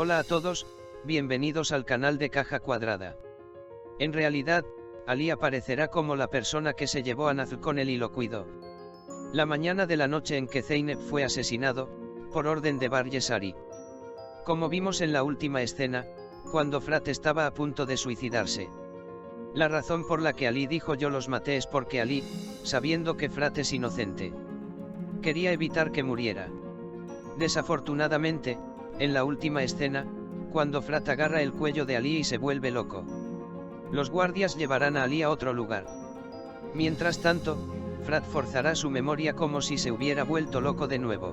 Hola a todos, bienvenidos al canal de Caja Cuadrada. En realidad, Ali aparecerá como la persona que se llevó a Nazl con él y lo cuidó. La mañana de la noche en que Zeynep fue asesinado, por orden de Bar Yesari. Como vimos en la última escena, cuando Frat estaba a punto de suicidarse. La razón por la que Ali dijo yo los maté es porque Ali, sabiendo que Frat es inocente, quería evitar que muriera. Desafortunadamente, en la última escena, cuando Frat agarra el cuello de Ali y se vuelve loco, los guardias llevarán a Ali a otro lugar. Mientras tanto, Frat forzará su memoria como si se hubiera vuelto loco de nuevo.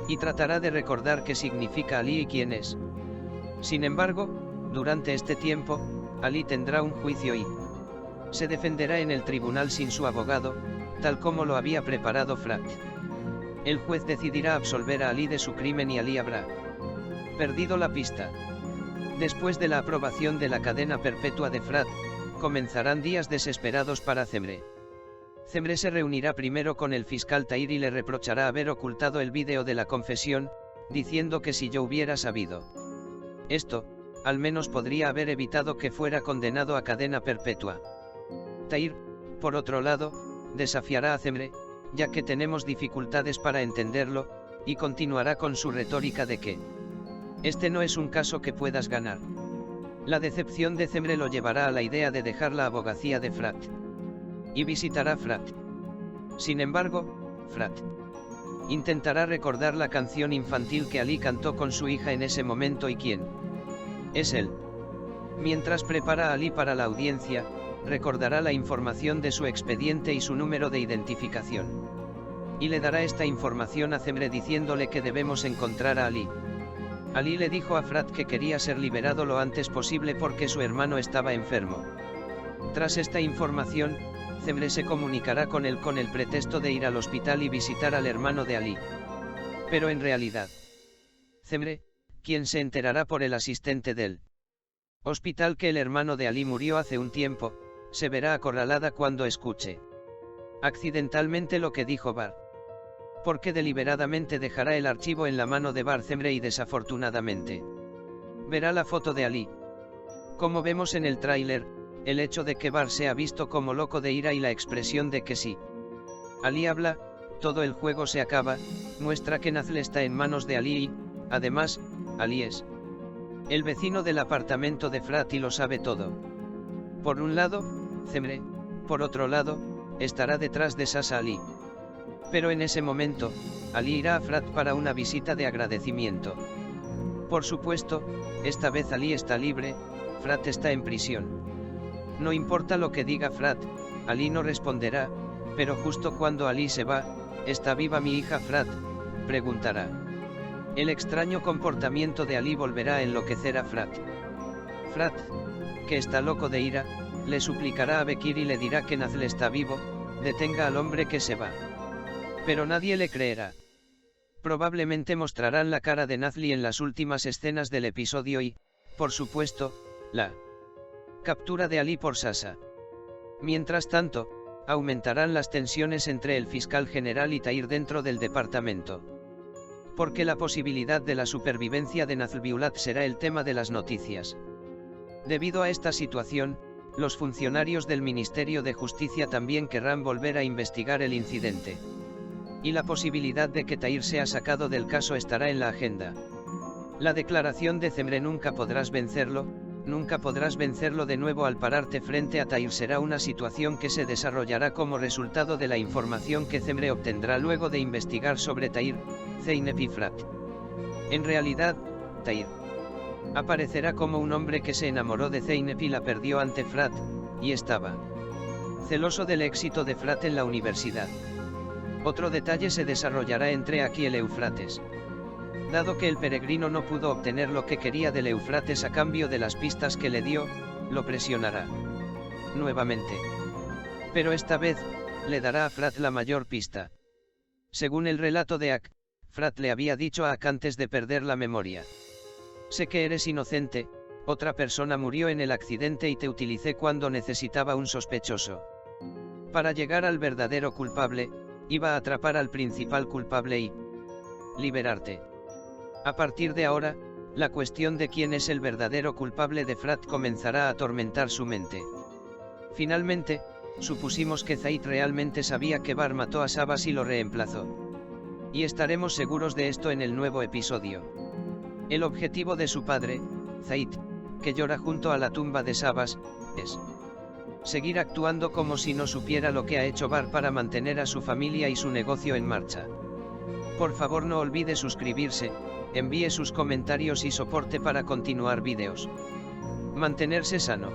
Y tratará de recordar qué significa Ali y quién es. Sin embargo, durante este tiempo, Ali tendrá un juicio y se defenderá en el tribunal sin su abogado, tal como lo había preparado Frat. El juez decidirá absolver a Ali de su crimen y Ali habrá perdido la pista. Después de la aprobación de la cadena perpetua de Frat, comenzarán días desesperados para Cemre. Cemre se reunirá primero con el fiscal Tahir y le reprochará haber ocultado el vídeo de la confesión, diciendo que si yo hubiera sabido esto, al menos podría haber evitado que fuera condenado a cadena perpetua. Tahir, por otro lado, desafiará a Cemre, ya que tenemos dificultades para entenderlo, y continuará con su retórica de que este no es un caso que puedas ganar. La decepción de Cemre lo llevará a la idea de dejar la abogacía de Frat y visitará Frat. Sin embargo, Frat intentará recordar la canción infantil que Ali cantó con su hija en ese momento y quién es él. Mientras prepara a Ali para la audiencia, recordará la información de su expediente y su número de identificación. Y le dará esta información a Cemre diciéndole que debemos encontrar a Ali. Ali le dijo a Frat que quería ser liberado lo antes posible porque su hermano estaba enfermo. Tras esta información, Cemre se comunicará con él con el pretexto de ir al hospital y visitar al hermano de Ali. Pero en realidad, Cemre, quien se enterará por el asistente del hospital que el hermano de Ali murió hace un tiempo, se verá acorralada cuando escuche accidentalmente lo que dijo Bar. Porque deliberadamente dejará el archivo en la mano de Bar Cemre y desafortunadamente verá la foto de Ali. Como vemos en el tráiler, el hecho de que Bar se ha visto como loco de ira y la expresión de que si Ali habla, todo el juego se acaba, muestra que Nazl está en manos de Ali y, además, Ali es el vecino del apartamento de Frat y lo sabe todo. Por un lado, Cemre, por otro lado, estará detrás de Sasa Ali. Pero en ese momento, Ali irá a Frat para una visita de agradecimiento. Por supuesto, esta vez Ali está libre, Frat está en prisión. No importa lo que diga Frat, Ali no responderá, pero justo cuando Ali se va, ¿está viva mi hija Frat?, preguntará. El extraño comportamiento de Ali volverá a enloquecer a Frat. Frat, que está loco de ira, le suplicará a Bekir y le dirá que Nazl está vivo, detenga al hombre que se va. Pero nadie le creerá. Probablemente mostrarán la cara de Nazli en las últimas escenas del episodio y, por supuesto, la captura de Ali por Sasa. Mientras tanto, aumentarán las tensiones entre el fiscal general y Tahir dentro del departamento. Porque la posibilidad de la supervivencia de Nazl Biulat será el tema de las noticias. Debido a esta situación, los funcionarios del Ministerio de Justicia también querrán volver a investigar el incidente. Y la posibilidad de que Tahir sea sacado del caso estará en la agenda. La declaración de Cemre nunca podrás vencerlo de nuevo al pararte frente a Tahir será una situación que se desarrollará como resultado de la información que Cemre obtendrá luego de investigar sobre Tahir, Zeynep y Frat. En realidad, Tahir aparecerá como un hombre que se enamoró de Zeynep y la perdió ante Frat, y estaba celoso del éxito de Frat en la universidad. Otro detalle se desarrollará entre Ak y el Éufrates. Dado que el peregrino no pudo obtener lo que quería del Éufrates a cambio de las pistas que le dio, lo presionará nuevamente. Pero esta vez, le dará a Frat la mayor pista. Según el relato de Ak, Frat le había dicho a Ak antes de perder la memoria: sé que eres inocente, otra persona murió en el accidente y te utilicé cuando necesitaba un sospechoso. Para llegar al verdadero culpable, iba a atrapar al principal culpable y liberarte. A partir de ahora, La cuestión de quién es el verdadero culpable de Frat comenzará a atormentar su mente. Finalmente, supusimos que Zaid realmente sabía que Bar mató a Sabas y lo reemplazó. Y estaremos seguros de esto en el nuevo episodio. El objetivo de su padre, Zaid, que llora junto a la tumba de Sabas, es seguir actuando como si no supiera lo que ha hecho Bar para mantener a su familia y su negocio en marcha. Por favor no olvide suscribirse, envíe sus comentarios y soporte para continuar vídeos. Mantenerse sano.